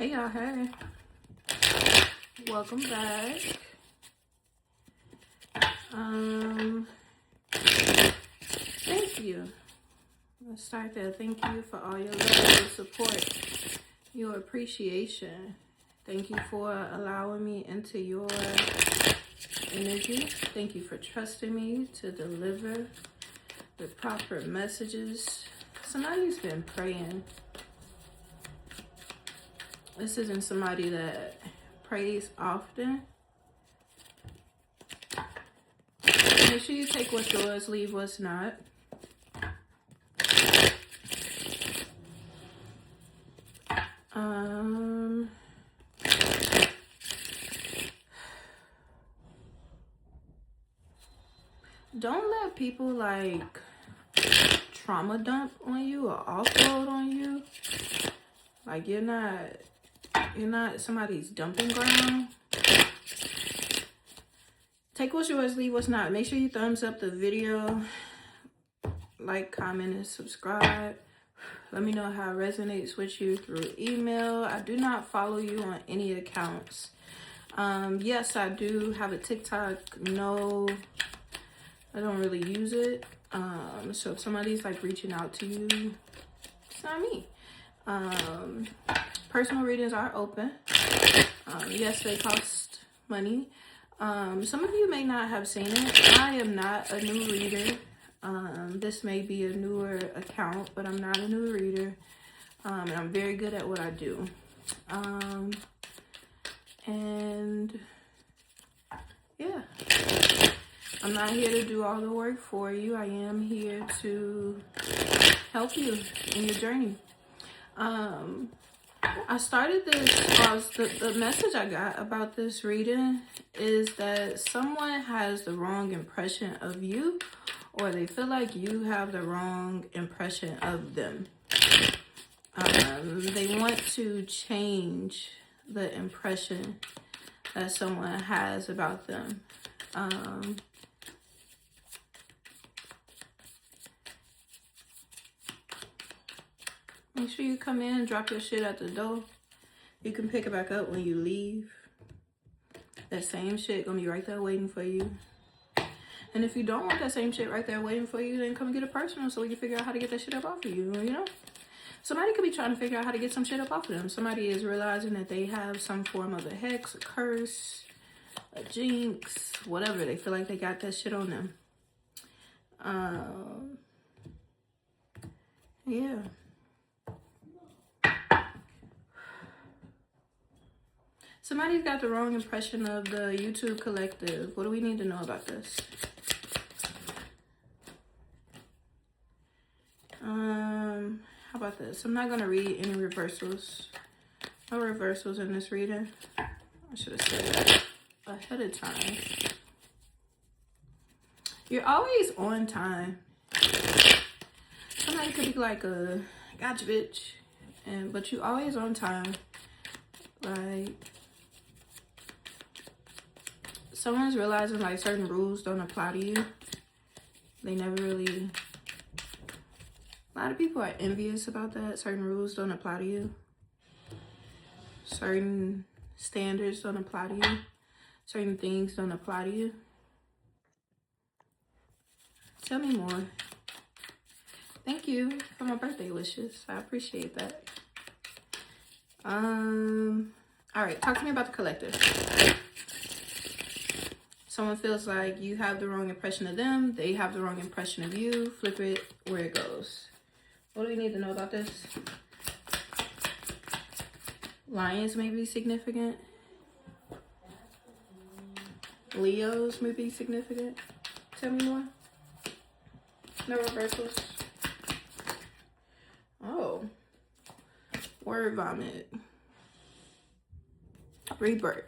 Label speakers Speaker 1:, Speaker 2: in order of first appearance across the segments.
Speaker 1: Hey y'all, hey. Welcome back. Thank you. Let's start there. Thank you for all your love, your support, your appreciation. Thank you for allowing me into your energy. Thank you for trusting me to deliver the proper messages. Somebody's been praying. This isn't somebody that prays often. Make sure you take what's yours, leave what's not. Don't let people like trauma dump on you or offload on you. Like you're not somebody's dumping ground. Take what's yours, leave what's not. Make sure you thumbs up the video, like, comment, and subscribe. Let me know how it resonates with you through email. I do not follow you on any accounts. Yes, I do have a TikTok. No, I don't really use it. So if somebody's like reaching out to you, it's not me. Personal readings are open. Yes, they cost money. Some of you may not have seen it. I am not a new reader. This may be a newer account, but I'm not a new reader. And I'm very good at what I do. And yeah, I'm not here to do all the work for you. I am here to help you in your journey. I started this, the message I got about this reading is that someone has the wrong impression of you, or they feel like you have the wrong impression of them. They want to change the impression that someone has about them. Make sure you come in and drop your shit at the door. You can pick it back up when you leave. That same shit gonna be right there waiting for you. And if you don't want that same shit right there waiting for you, then come and get it personal so we can figure out how to get that shit up off of you, you know? Somebody could be trying to figure out how to get some shit up off of them. Somebody is realizing that they have some form of a hex, a curse, a jinx, whatever. They feel like they got that shit on them. Yeah. Somebody's got the wrong impression of the YouTube collective. What do we need to know about this? How about this? I'm not going to read any reversals. No reversals in this reading. I should have said that ahead of time. You're always on time. Somebody could be like a gotcha bitch, but you always on time. Like, someone's realizing like certain rules don't apply to you. They never really... A lot of people are envious about that. Certain rules don't apply to you. Certain standards don't apply to you. Certain things don't apply to you. Tell me more. Thank you for my birthday wishes. I appreciate that. All right, talk to me about the collective. Someone feels like you have the wrong impression of them. They have the wrong impression of you. Flip it where it goes. What do we need to know about this? Lions may be significant. Leos may be significant. Tell me more. No reversals. Oh. Word vomit. Rebirth.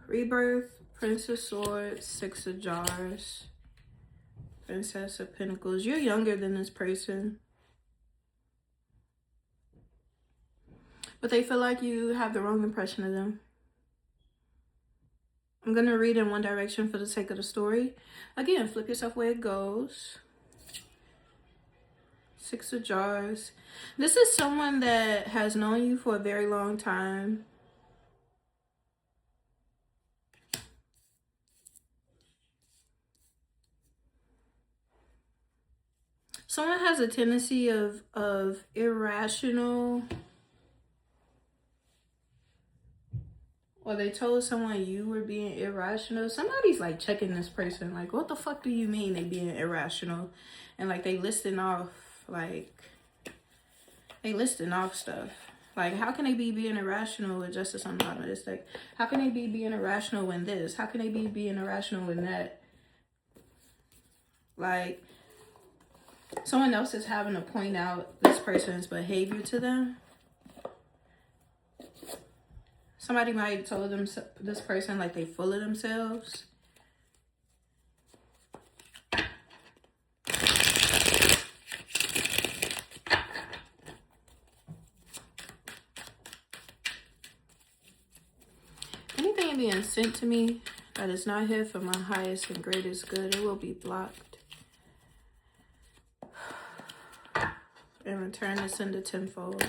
Speaker 1: Rebirth, Prince of Swords, Six of Jars, Princess of Pentacles. You're younger than this person, but they feel like you have the wrong impression of them. I'm going to read in one direction for the sake of the story. Again, flip yourself where it goes. Six of Jars. This is someone that has known you for a very long time. Someone has a tendency of irrational, or they told someone you were being irrational. Somebody's like checking this person, like, what the fuck do you mean they being irrational? And like they listing off stuff. Like, how can they be being irrational with justice on the bottom of this deck? How can they be being irrational when this? How can they be being irrational when that? Like, someone else is having to point out this person's behavior to them. Somebody might have told them, this person, like they full of themselves. Anything being sent to me that is not here for my highest and greatest good, it will be blocked. And return this into tenfold.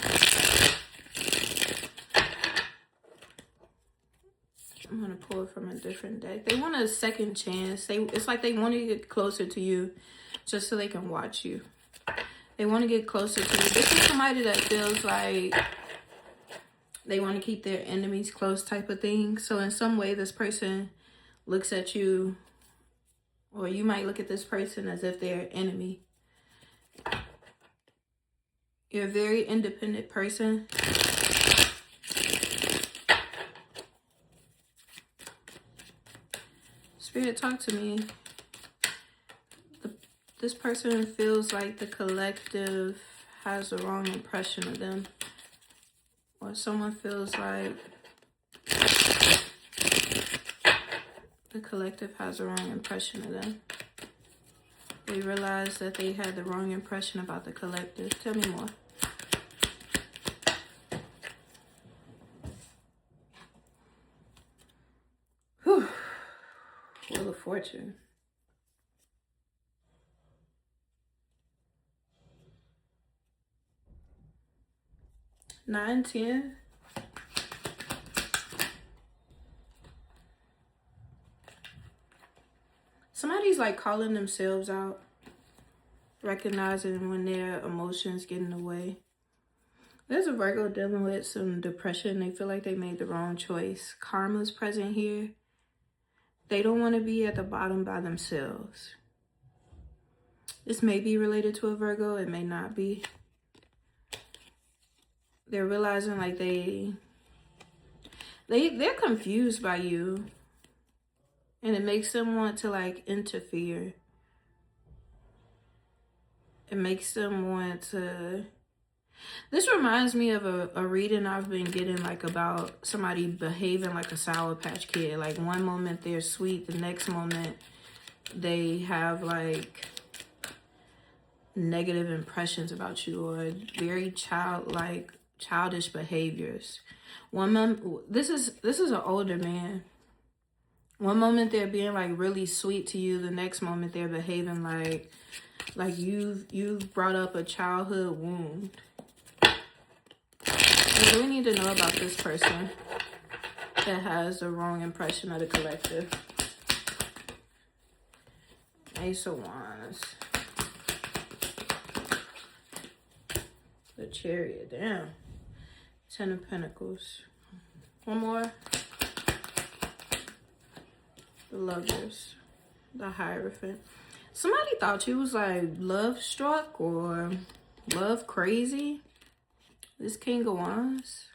Speaker 1: I'm gonna pull it from a different deck. They want a second chance. It's like they want to get closer to you just so they can watch you. They want to get closer to you. This is somebody that feels like they want to keep their enemies close type of thing. So in some way, this person looks at you, or you might look at this person as if they're an enemy. You're a very independent person. Spirit, talk to me. This person feels like the collective has the wrong impression of them. Or someone feels like the collective has the wrong impression of them. They realize that they had the wrong impression about the collective. Tell me more. Whew. Wheel of Fortune. Nine, 10. Somebody's like calling themselves out, recognizing when their emotions get in the way. There's a Virgo dealing with some depression. They feel like they made the wrong choice. Karma's present here. They don't want to be at the bottom by themselves. This may be related to a Virgo. It may not be. They're realizing like they're confused by you. And it makes them want to like interfere. It makes them want to... This reminds me of a reading I've been getting like about somebody behaving like a Sour Patch Kid. Like one moment they're sweet, the next moment they have like negative impressions about you, or very childish behaviors. One moment, this is an older man. One moment they're being like really sweet to you, the next moment they're behaving like you've brought up a childhood wound. What do we need to know about this person that has the wrong impression of the collective? Ace of Wands. The Chariot, damn. 10 of Pentacles. One more. The Lovers. The Hierophant. Somebody thought you was like love struck or love crazy. This King of Wands.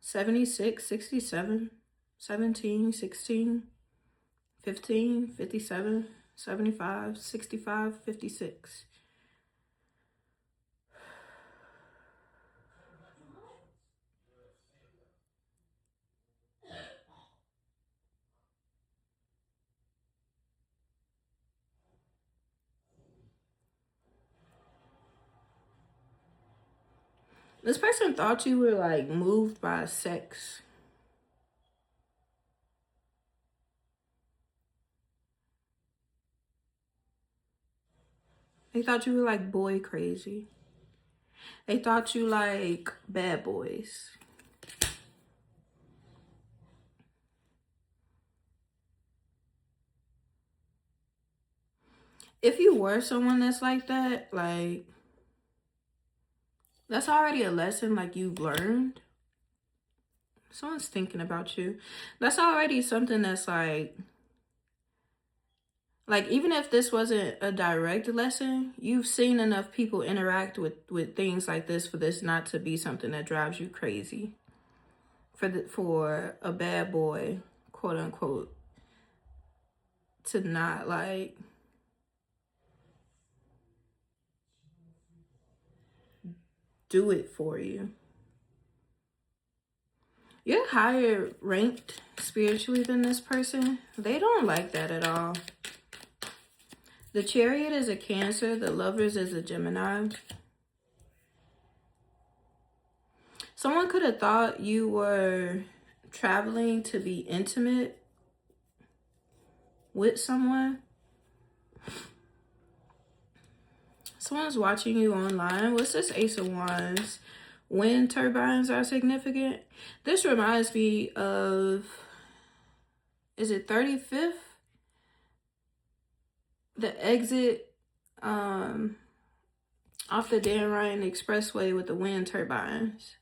Speaker 1: $76, $67, $17, $16, $15, $57, $75, $65, $56. This person thought you were like moved by sex. They thought you were like boy crazy. They thought you like bad boys. If you were someone that's like that, like, that's already a lesson like you've learned. Someone's thinking about you. That's already something that's like even if this wasn't a direct lesson, you've seen enough people interact with things like this for this not to be something that drives you crazy. For a bad boy, quote unquote, to not like do it for you. You're higher ranked spiritually than this person. They don't like that at all. The Chariot is a Cancer. The Lovers is a Gemini. Someone could have thought you were traveling to be intimate with someone. Someone's watching you online. What's this Ace of Wands? Wind turbines are significant. This reminds me of, is it 35th? The exit off the Dan Ryan Expressway with the wind turbines.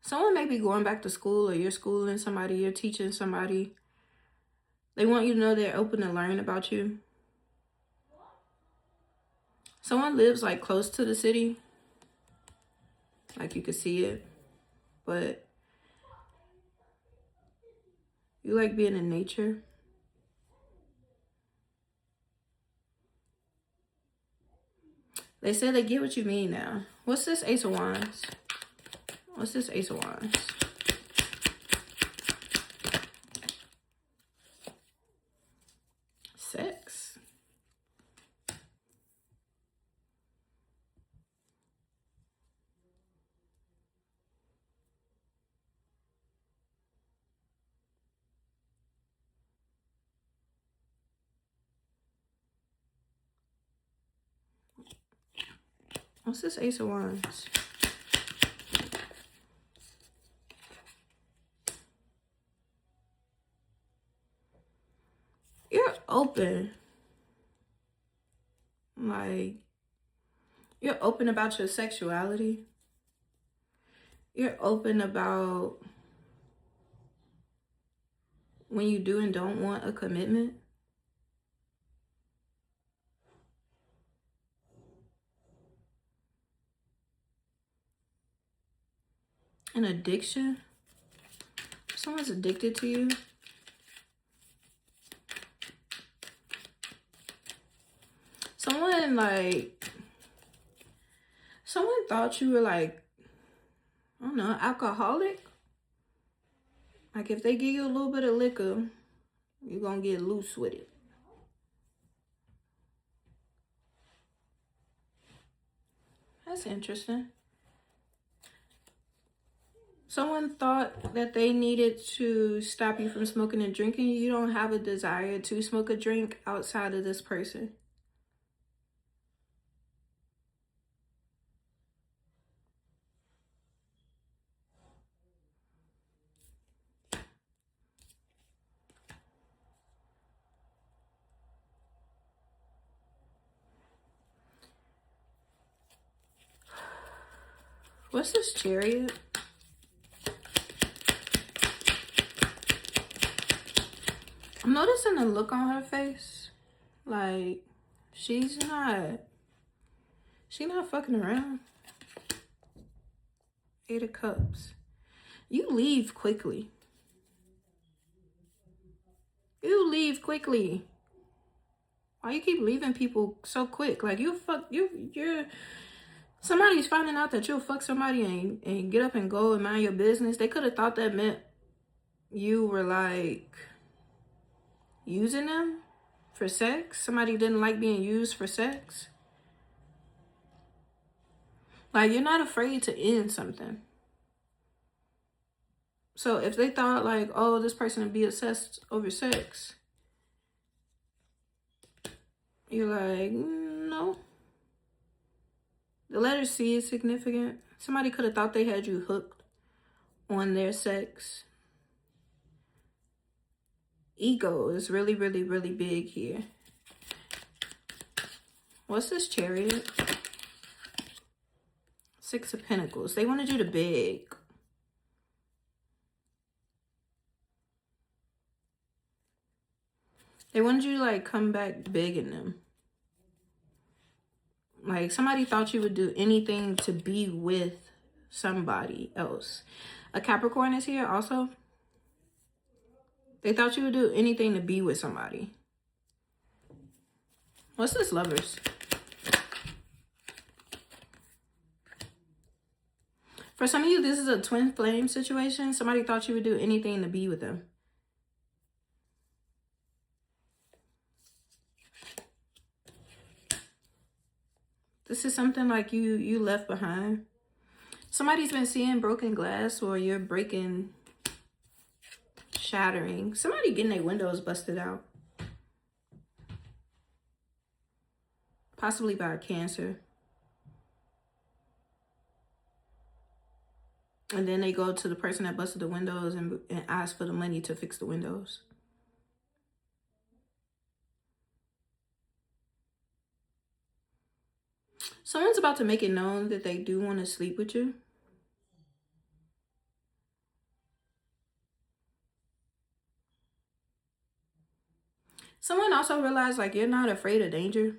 Speaker 1: Someone may be going back to school, or you're schooling somebody, you're teaching somebody. They want you to know they're open to learn about you. Someone lives like close to the city. Like you could see it. But you like being in nature. They say they get what you mean now. What's this Ace of Wands? What's this Ace of Wands? Sex. What's this Ace of Wands? You're open. Like, you're open about your sexuality. You're open about when you do and don't want a commitment. An addiction. Someone's addicted to you. Someone thought you were like, I don't know, alcoholic. Like if they give you a little bit of liquor, you're gonna get loose with it. That's interesting. Someone thought that they needed to stop you from smoking and drinking. You don't have a desire to smoke a drink outside of this person. What's this Chariot? I'm noticing the look on her face. Like, she's not fucking around. 8 of Cups. You leave quickly. You leave quickly. Why you keep leaving people so quick? Like, you're somebody's finding out that you'll fuck somebody and get up and go and mind your business. They could have thought that meant you were like using them for sex. Somebody didn't like being used for sex. Like, you're not afraid to end something. So if they thought like, oh, this person would be obsessed over sex, you're like, no. The letter C is significant. Somebody could have thought they had you hooked on their sex. Ego is really, really, really big here. What's this Chariot? Six of Pentacles. They wanted you to beg. They wanted you to like come back begging them. Like somebody thought you would do anything to be with somebody else. A Capricorn is here also. They thought you would do anything to be with somebody. What's this Lovers? For some of you, this is a twin flame situation. Somebody thought you would do anything to be with them. This is something like you left behind. Somebody's been seeing broken glass, or you're breaking, shattering. Somebody getting their windows busted out. Possibly by a Cancer. And then they go to the person that busted the windows and ask for the money to fix the windows. Someone's about to make it known that they do want to sleep with you. Someone also realized like you're not afraid of danger.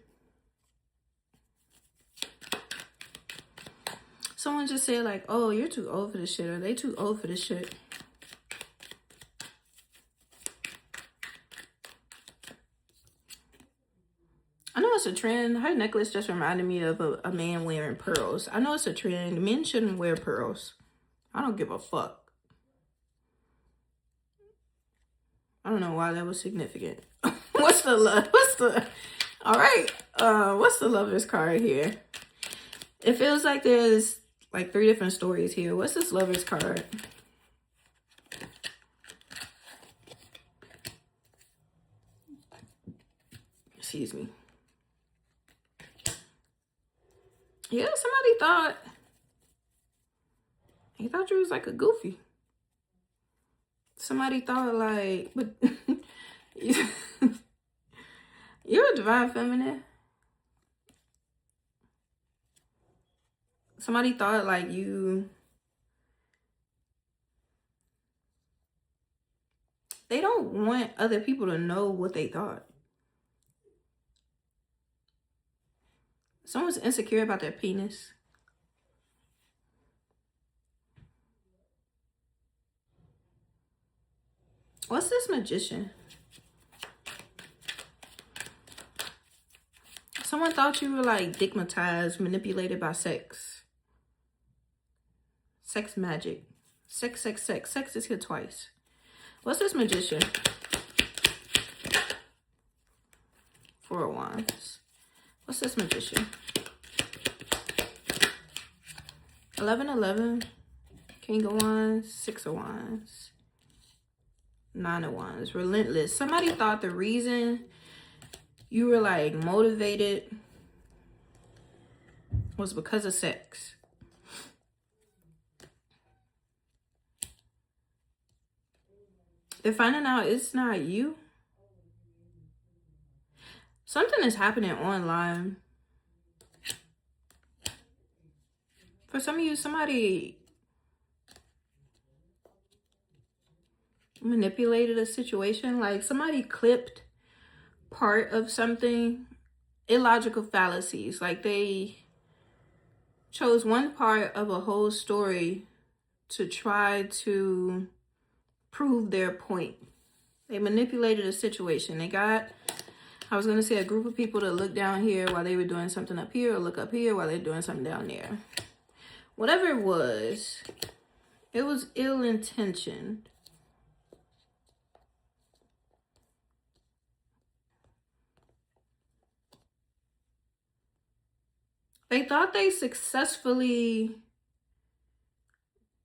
Speaker 1: Someone just said like, oh, you're too old for this shit, or they too old for this shit. I know it's a trend. Her necklace just reminded me of a man wearing pearls. I know it's a trend. Men shouldn't wear pearls. I don't give a fuck. I don't know why that was significant. What's the love? All right. What's the Lovers card here? It feels like there's like 3 different stories here. What's this Lovers card? Excuse me. Yeah, somebody thought, he thought you was like a goofy. Somebody thought like, but you're a divine feminine. Somebody thought like they don't want other people to know what they thought. Someone's insecure about their penis. What's this Magician? Someone thought you were like stigmatized, manipulated by sex. Sex magic. Sex. Sex is here twice. What's this Magician? 4 of Wands. What's this Magician? 11. King of Wands. 6 of Wands. 9 of Wands. Relentless. Somebody thought the reason you were like motivated was because of sex. They're finding out it's not you. Something is happening online. For some of you, somebody manipulated a situation. Like somebody clipped part of something. Illogical fallacies. Like they chose one part of a whole story to try to prove their point. They manipulated a situation. They got, I was going to say, a group of people to look down here while they were doing something up here, or look up here while they're doing something down there. Whatever it was ill-intentioned. They thought they successfully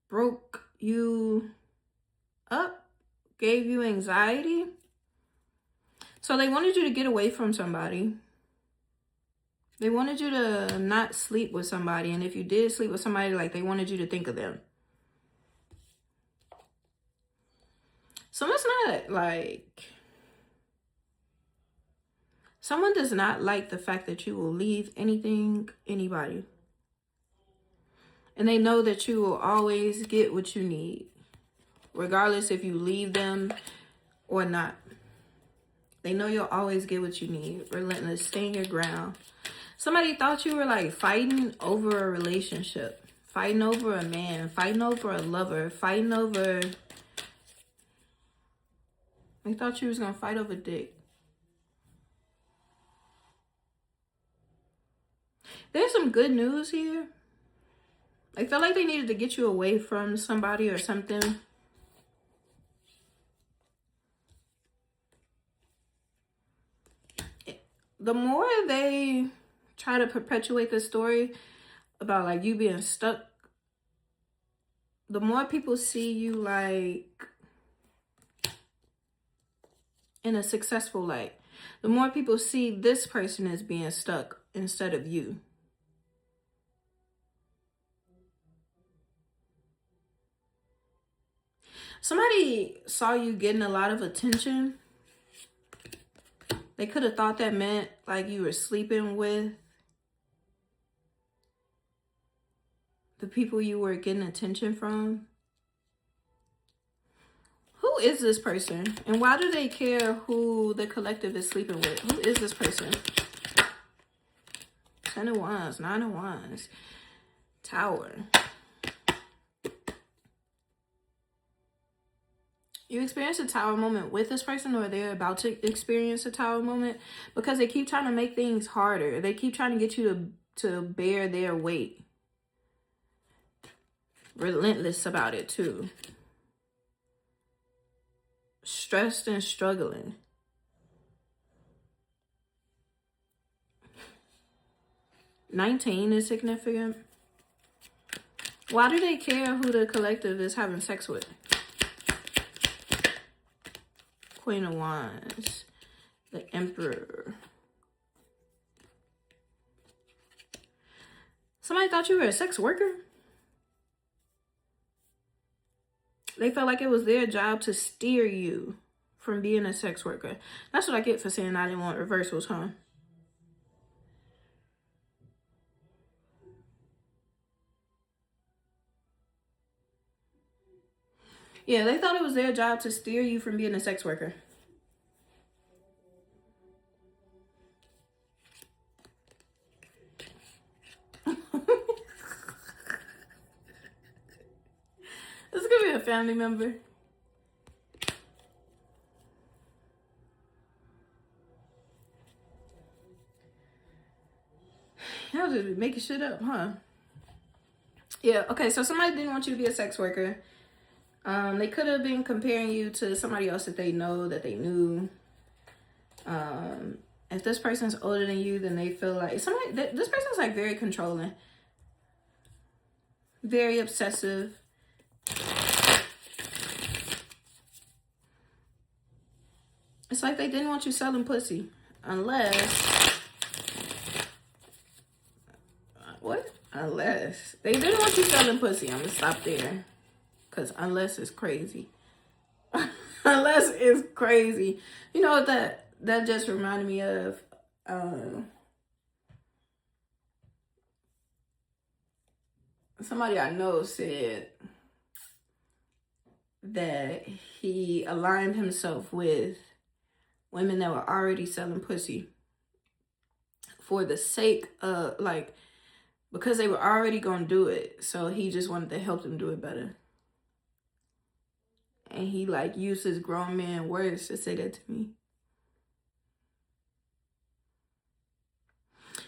Speaker 1: broke you up, gave you anxiety. So they wanted you to get away from somebody. They wanted you to not sleep with somebody. And if you did sleep with somebody, like, they wanted you to think of them. Someone's not like... Someone does not like the fact that you will leave anybody. And they know that you will always get what you need, regardless if you leave them or not. They know you'll always get what you need. Relentless, stand your ground. Somebody thought you were like fighting over a relationship, fighting over a man, fighting over a lover, fighting over... They thought you was gonna fight over dick. There's some good news here. I felt like they needed to get you away from somebody or something. The more they try to perpetuate the story about like you being stuck, the more people see you like in a successful light. The more people see this person as being stuck instead of you. Somebody saw you getting a lot of attention. They could have thought that meant like you were sleeping with the people you were getting attention from. Who is this person? And why do they care who the collective is sleeping with? Who is this person? 10 of Wands, 9 of Wands, Tower. You experience a Tower moment with this person, or they're about to experience a Tower moment, because they keep trying to make things harder. They keep trying to get you to bear their weight. Relentless about it too. Stressed and struggling. $19 is significant. Why do they care who the collective is having sex with? Queen of Wands, the Emperor. Somebody thought you were a sex worker. They felt like it was their job to steer you from being a sex worker. That's what I get for saying I didn't want reversals, huh? Yeah, they thought it was their job to steer you from being a sex worker. This could be a family member. Y'all just be making shit up, huh? Yeah, okay, so somebody didn't want you to be a sex worker. They could have been comparing you to somebody else that they know, that they knew. If this person's older than you, then they feel like this person's like very controlling, very obsessive. It's like they didn't want you selling pussy unless they didn't want you selling pussy. I'm gonna stop there. Because unless it's crazy. Unless it's crazy. You know what that just reminded me of? Somebody I know said that he aligned himself with women that were already selling pussy for the sake of, like, because they were already going to do it. So he just wanted to help them do it better. And he like used his grown man words to say that to me.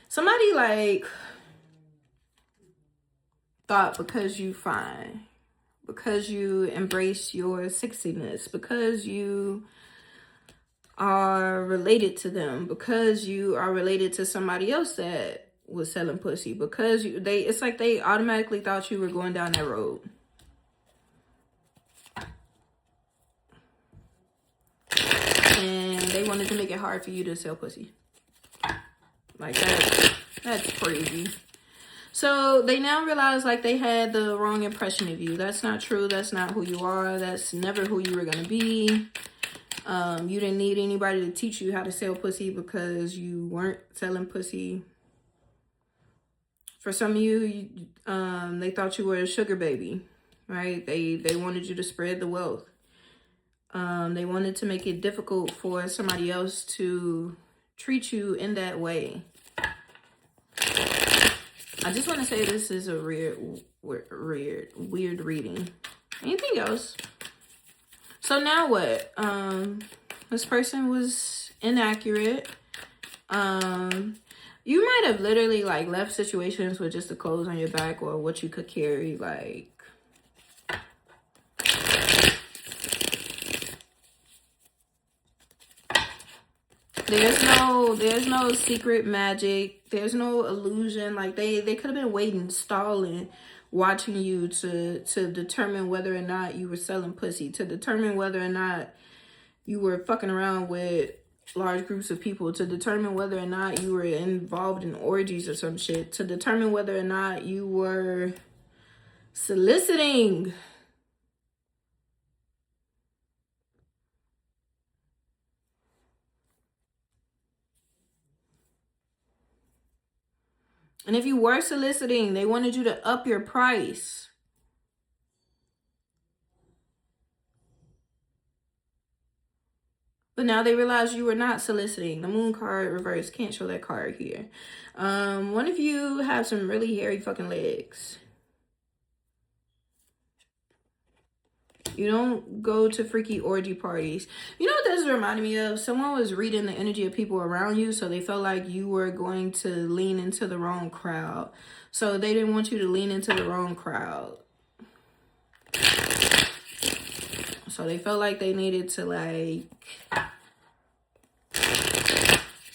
Speaker 1: Somebody like thought because you fine, because you embrace your sexiness, because you are related to them, because you are related to somebody else that was selling pussy, because it's like they automatically thought you were going down that road. And they wanted to make it hard for you to sell pussy. Like that's crazy. So they now realize like they had the wrong impression of you. That's not true. That's not who you are. That's never who you were going to be. You didn't need anybody to teach you how to sell pussy because you weren't selling pussy. For some of you, they thought you were a sugar baby, right? They wanted you to spread the wealth. They wanted to make it difficult for somebody else to treat you in that way. I just want to say this is a weird reading. Anything else? So now what? This person was inaccurate. You might have literally like left situations with just the clothes on your back or what you could carry. Like, there's no secret magic. There's no illusion. Like they could have been waiting, stalling, watching you to determine whether or not you were selling pussy, to determine whether or not you were fucking around with large groups of people, to determine whether or not you were involved in orgies or some shit, to determine whether or not you were soliciting. And if you were soliciting, they wanted you to up your price. But now they realize you were not soliciting. The moon card reverse. Can't show that card here. One of you have some really hairy fucking legs. You don't go to freaky orgy parties. You know what this reminded me of? Someone was reading the energy of people around you, so they felt like you were going to lean into the wrong crowd. So they didn't want you to lean into the wrong crowd. So they felt like they needed to like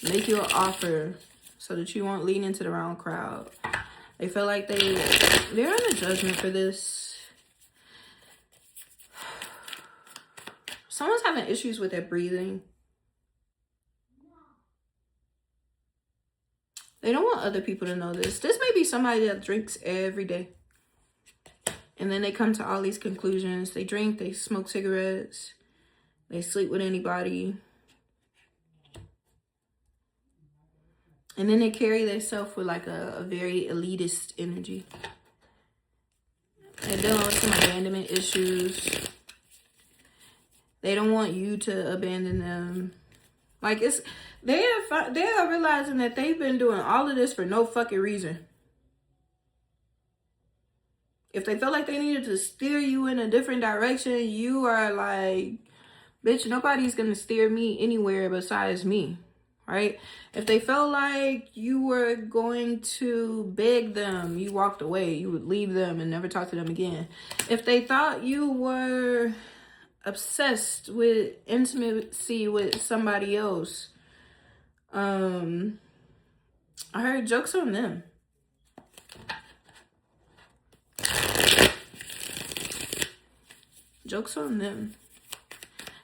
Speaker 1: make you an offer so that you won't lean into the wrong crowd. They felt like they're on a judgment for this. Someone's having issues with their breathing. They don't want other people to know this. This may be somebody that drinks every day. And then they come to all these conclusions. They drink, they smoke cigarettes, they sleep with anybody. And then they carry themselves with like a very elitist energy. They're dealing with some abandonment issues. They don't want you to abandon them. Like they are realizing that they've been doing all of this for no fucking reason. If they felt like they needed to steer you in a different direction, you are like, bitch, nobody's gonna steer me anywhere besides me, right? If they felt like you were going to beg them, you walked away. You would leave them and never talk to them again. If they thought you were obsessed with intimacy with somebody else, I heard jokes on them. Jokes on them.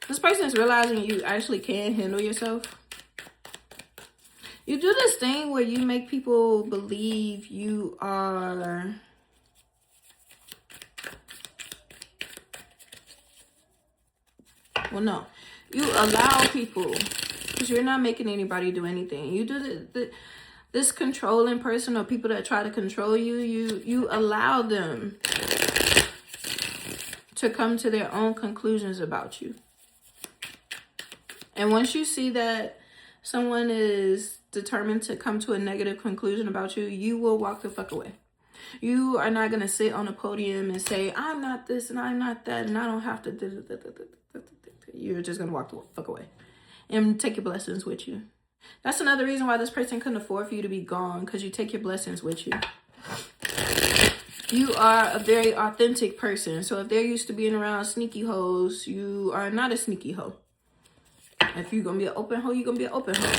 Speaker 1: This person is realizing you actually can handle yourself. You do this thing where you make people believe you are well, no. You allow people, because you're not making anybody do anything. You do this controlling person or people that try to control you, you allow them to come to their own conclusions about you. And once you see that someone is determined to come to a negative conclusion about you, you will walk the fuck away. You are not going to sit on a podium and say, I'm not this and I'm not that and I don't have to. You're just going to walk the fuck away and take your blessings with you. That's another reason why this person couldn't afford for you to be gone, because you take your blessings with you. You are a very authentic person. So if they're used to being around sneaky hoes, you are not a sneaky hoe. If you're going to be an open hoe, you're going to be an open hoe.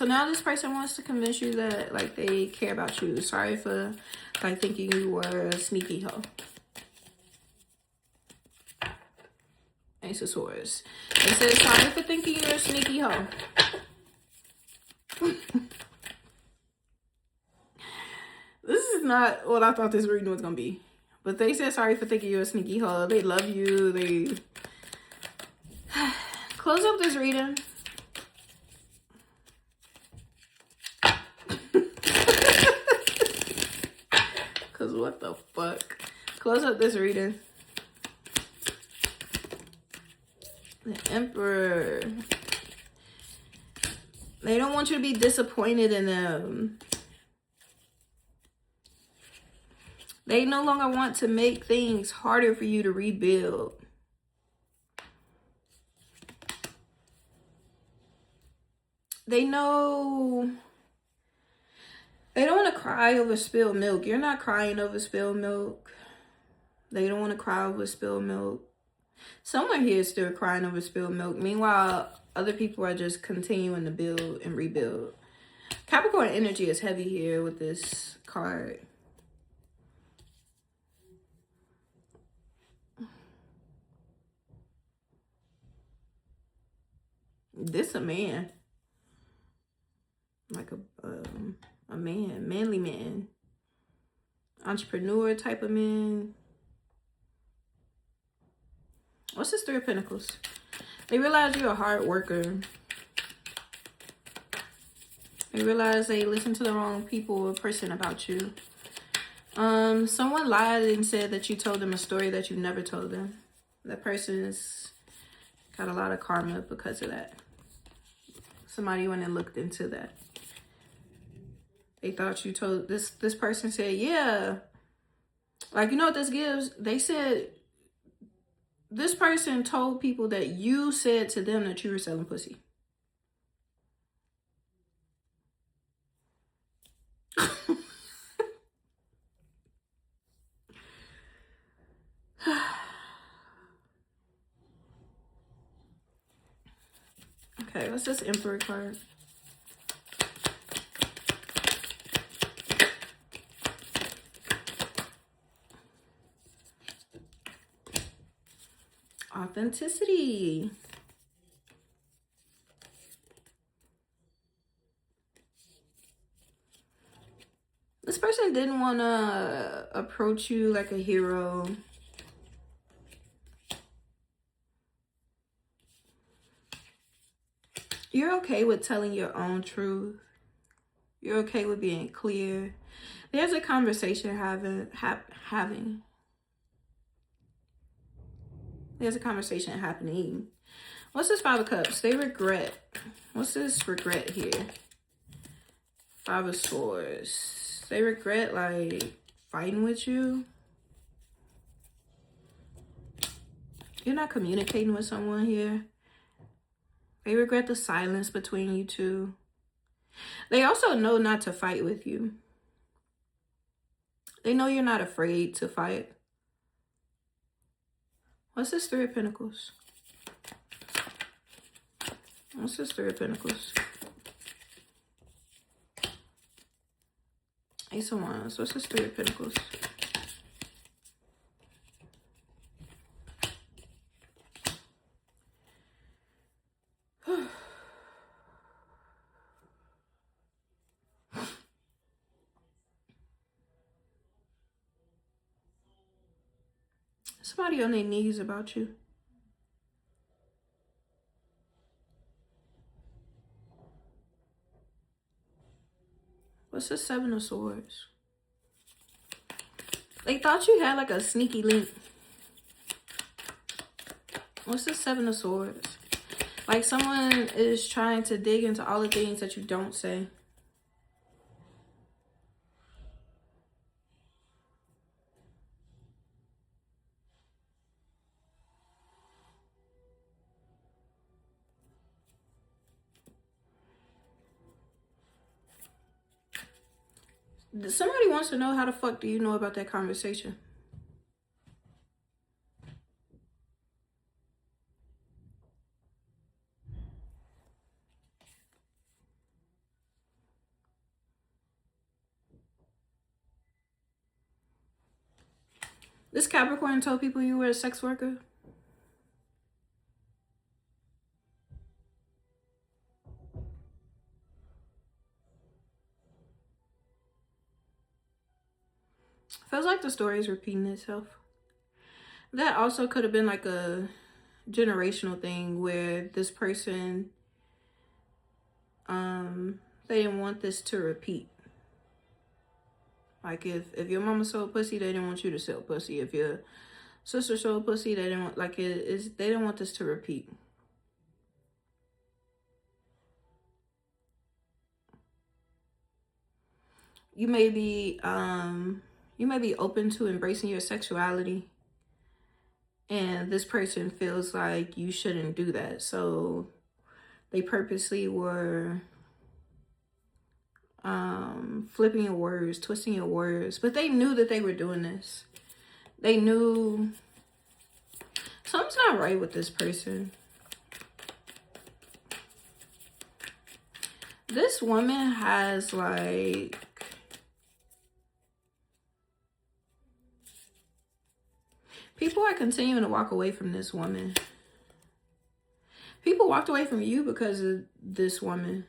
Speaker 1: So now this person wants to convince you that, like, they care about you. Sorry for, like, thinking you were a sneaky hoe. Ace of Swords. They said, sorry for thinking you're a sneaky hoe. This is not what I thought this reading was going to be. But they said, sorry for thinking you're a sneaky hoe. They love you. They... Close up this reading. Because what the fuck? Close up this reading. The Emperor. They don't want you to be disappointed in them. They no longer want to make things harder for you to rebuild. They know they don't want to cry over spilled milk. You're not crying over spilled milk. They don't want to cry over spilled milk. Someone here is still crying over spilled milk. Meanwhile, other people are just continuing to build and rebuild. Capricorn energy is heavy here with this card. This a man. Like a man, manly man. Entrepreneur type of man. What's this Three of Pentacles? They realize you're a hard worker. They realize they listened to the wrong people or person about you. Someone lied and said that you told them a story that you never told them. That person's got a lot of karma because of that. Somebody went and looked into that. They thought you told this person said, yeah. Like, you know what this gives? They said this person told people that you said to them that you were selling pussy. Okay, what's this Emperor card? Authenticity. This person didn't want to approach you like a hero. You're okay with telling your own truth. You're okay with being clear. There's a conversation having. There's a conversation happening. What's this Five of Cups? They regret. What's this regret here? Five of Swords. They regret, like, fighting with you. You're not communicating with someone here. They regret the silence between you two. They also know not to fight with you. They know you're not afraid to fight. What's this Three of Pentacles? What's this Three of Pentacles? Ace of Wands. What's this Three of Pentacles? Somebody on their knees about you. What's the Seven of Swords? They thought you had like a sneaky link. What's the Seven of Swords? Like someone is trying to dig into all the things that you don't say. Somebody wants to know how the fuck do you know about that conversation? This Capricorn told people you were a sex worker. Feels like the story is repeating itself. That also could have been like a generational thing where this person, they didn't want this to repeat. Like if your mama sold pussy, they didn't want you to sell pussy. If your sister sold pussy, they didn't want, like, they didn't want this to repeat. You may be open to embracing your sexuality, and this person feels like you shouldn't do that. So they purposely were flipping your words, twisting your words, but they knew that they were doing this. They knew something's not right with this person. This woman has, like, people are continuing to walk away from this woman. People walked away from you because of this woman.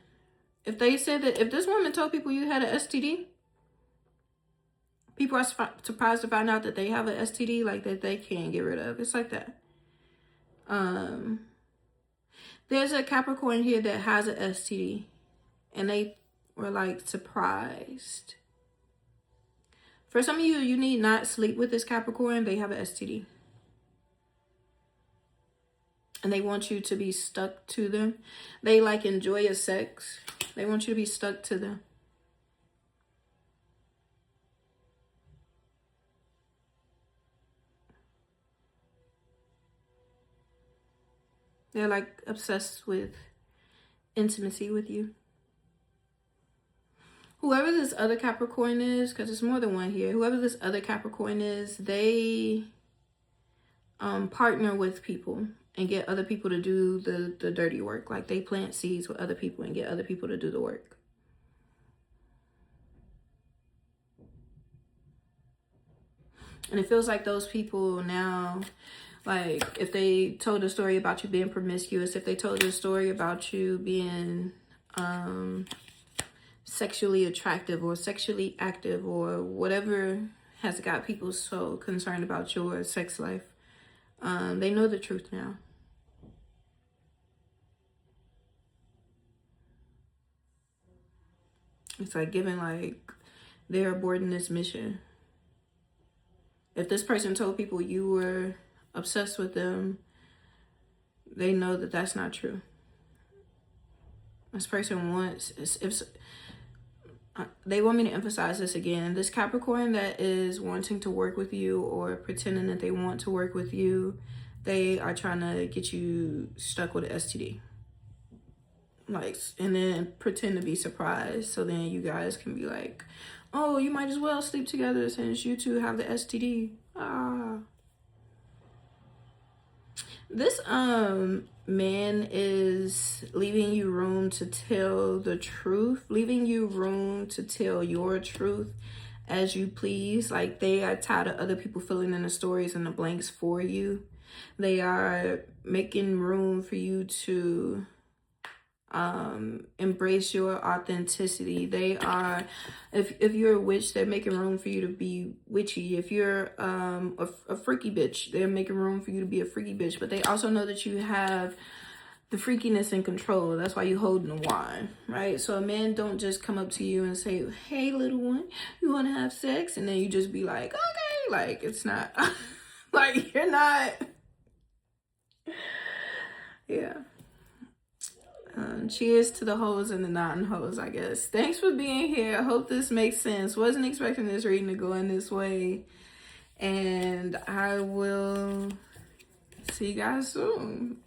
Speaker 1: If they said that, if this woman told people you had an STD, people are surprised to find out that they have an STD, like, that they can't get rid of. It's like that. There's a Capricorn here that has an STD, and they were, like, surprised. For some of you, you need not sleep with this Capricorn. They have an STD. And they want you to be stuck to them. They, like, enjoy your sex. They want you to be stuck to them. They're, like, obsessed with intimacy with you. Whoever this other Capricorn is, because there's more than one here. Whoever this other Capricorn is, they partner with people and get other people to do the dirty work. Like, they plant seeds with other people and get other people to do the work. And it feels like those people now, like, if they told a story about you being promiscuous, if they told a story about you being sexually attractive or sexually active or whatever has got people so concerned about your sex life, they know the truth now. It's like giving, like, they're aborting this mission. If this person told people you were obsessed with them, they know that that's not true. This person wants, if they want me to emphasize this again, this Capricorn that is wanting to work with you or pretending that they want to work with you, they are trying to get you stuck with an STD. Like, and then pretend to be surprised, so then you guys can be like, oh, you might as well sleep together since you two have the STD. This man is leaving you room to tell the truth, leaving you room to tell your truth as you please. Like, they are tired of other people filling in the stories and the blanks for you. They are making room for you to embrace your authenticity. They are, if you're a witch, they're making room for you to be witchy. If you're a freaky bitch, they're making room for you to be a freaky bitch. But they also know that you have the freakiness and control. That's why you holding the wine, right? So a man don't just come up to you and say, hey, little one, you want to have sex? And then you just be like, okay. Like, it's not like, you're not. Yeah. Cheers to the hoes and the non-hoes, I guess. Thanks for being here. I hope this makes sense. Wasn't expecting this reading to go in this way. And I will see you guys soon.